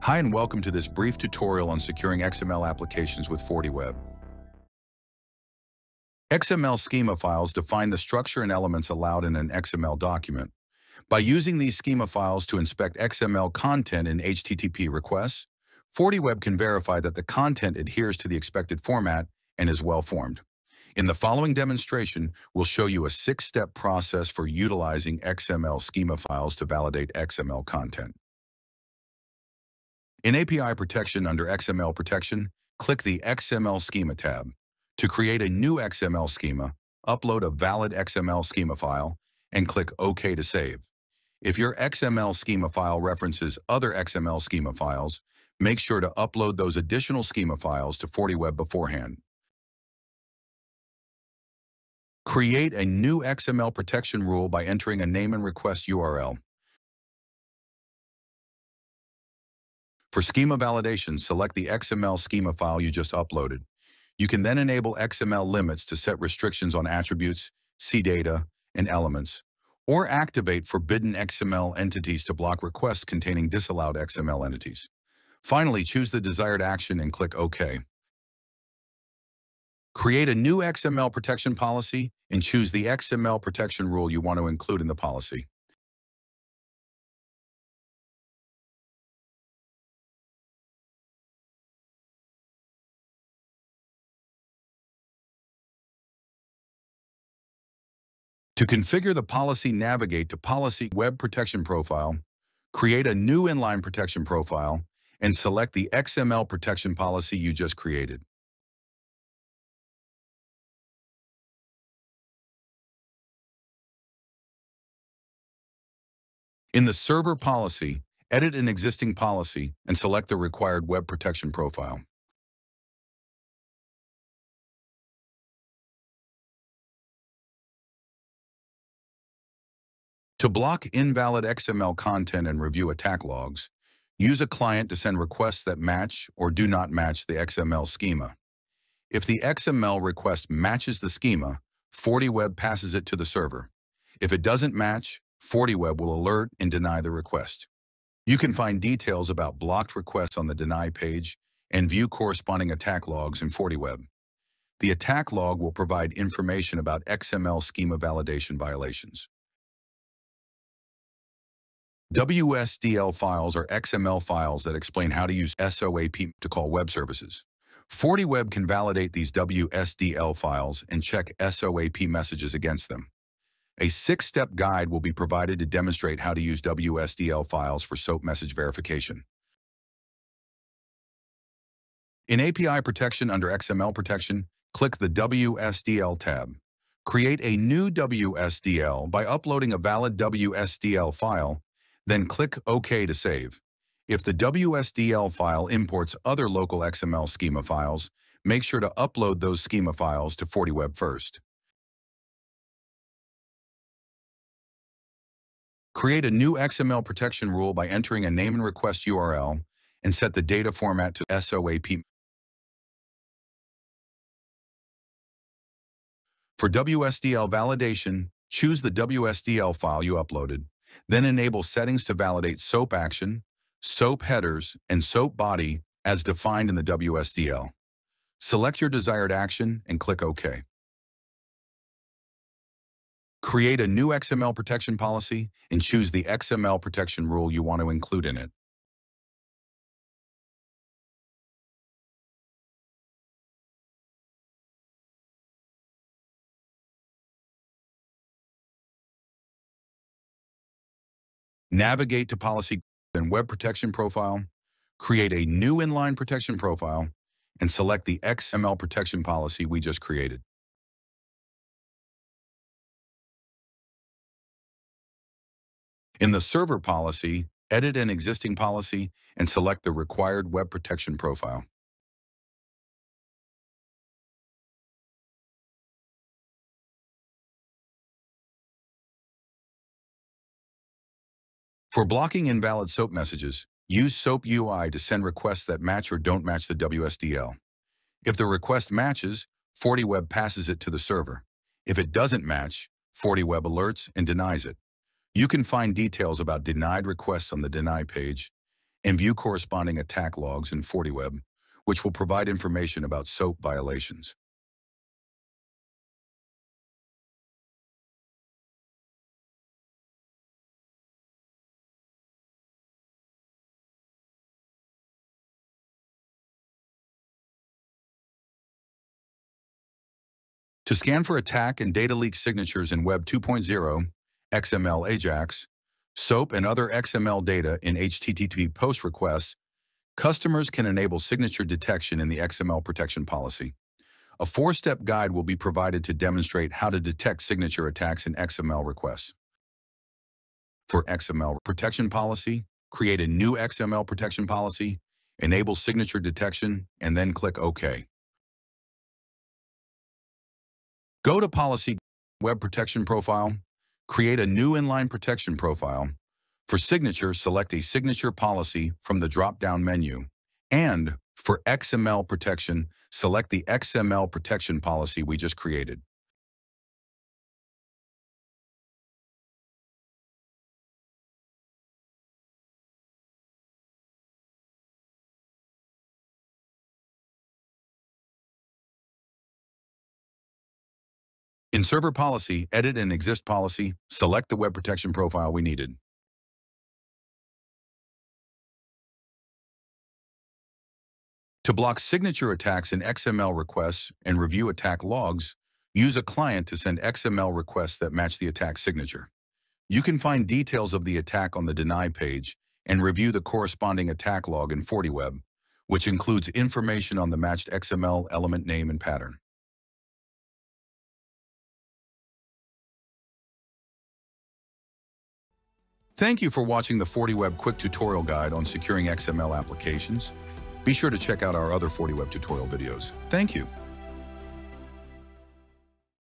Hi and welcome to this brief tutorial on securing XML applications with FortiWeb. XML schema files define the structure and elements allowed in an XML document. By using these schema files to inspect XML content in HTTP requests, FortiWeb can verify that the content adheres to the expected format and is well-formed. In the following demonstration, we'll show you a 6-step process for utilizing XML schema files to validate XML content. In API Protection under XML Protection, click the XML Schema tab. To create a new XML schema, upload a valid XML schema file and click OK to save. If your XML schema file references other XML schema files, make sure to upload those additional schema files to FortiWeb beforehand. Create a new XML protection rule by entering a name and request URL. For schema validation, select the XML schema file you just uploaded. You can then enable XML limits to set restrictions on attributes, CData, and elements, or activate forbidden XML entities to block requests containing disallowed XML entities. Finally, choose the desired action and click OK. Create a new XML protection policy and choose the XML protection rule you want to include in the policy. To configure the policy, navigate to Policy Web Protection Profile, create a new inline protection profile, and select the XML protection policy you just created. In the Server policy, edit an existing policy and select the required web protection profile. To block invalid XML content and review attack logs, use a client to send requests that match or do not match the XML schema. If the XML request matches the schema, FortiWeb passes it to the server. If it doesn't match, FortiWeb will alert and deny the request. You can find details about blocked requests on the Deny page and view corresponding attack logs in FortiWeb. The attack log will provide information about XML schema validation violations. WSDL files are XML files that explain how to use SOAP to call web services. FortiWeb can validate these WSDL files and check SOAP messages against them. A 6-step guide will be provided to demonstrate how to use WSDL files for SOAP message verification. In API Protection under XML Protection, click the WSDL tab. Create a new WSDL by uploading a valid WSDL file, then click OK to save. If the WSDL file imports other local XML schema files, make sure to upload those schema files to FortiWeb first. Create a new XML protection rule by entering a name and request URL and set the data format to SOAP. For WSDL validation, choose the WSDL file you uploaded, then enable settings to validate SOAP action, SOAP headers, and SOAP body as defined in the WSDL. Select your desired action and click OK. Create a new XML protection policy and choose the XML protection rule you want to include in it. Navigate to Policy and Web Protection Profile, create a new inline protection profile, and select the XML protection policy we just created. In the Server policy, edit an existing policy and select the required web protection profile. For blocking invalid SOAP messages, use SOAP UI to send requests that match or don't match the WSDL. If the request matches, FortiWeb passes it to the server. If it doesn't match, FortiWeb alerts and denies it. You can find details about denied requests on the Deny page and view corresponding attack logs in FortiWeb, which will provide information about SOAP violations. To scan for attack and data leak signatures in Web 2.0, XML AJAX, SOAP and other XML data in HTTP post requests, customers can enable signature detection in the XML protection policy. A 4-step guide will be provided to demonstrate how to detect signature attacks in XML requests. For XML protection policy, create a new XML protection policy, enable signature detection, and then click OK. Go to Policy Web Protection Profile, create a new inline protection profile. For signature, select a signature policy from the drop-down menu. And for XML protection, select the XML protection policy we just created. In Server Policy, edit an exist policy, select the web protection profile we needed. To block signature attacks in XML requests and review attack logs, use a client to send XML requests that match the attack signature. You can find details of the attack on the Deny page and review the corresponding attack log in FortiWeb, which includes information on the matched XML element name and pattern. Thank you for watching the FortiWeb quick tutorial guide on securing XML applications. Be sure to check out our other FortiWeb tutorial videos. Thank you.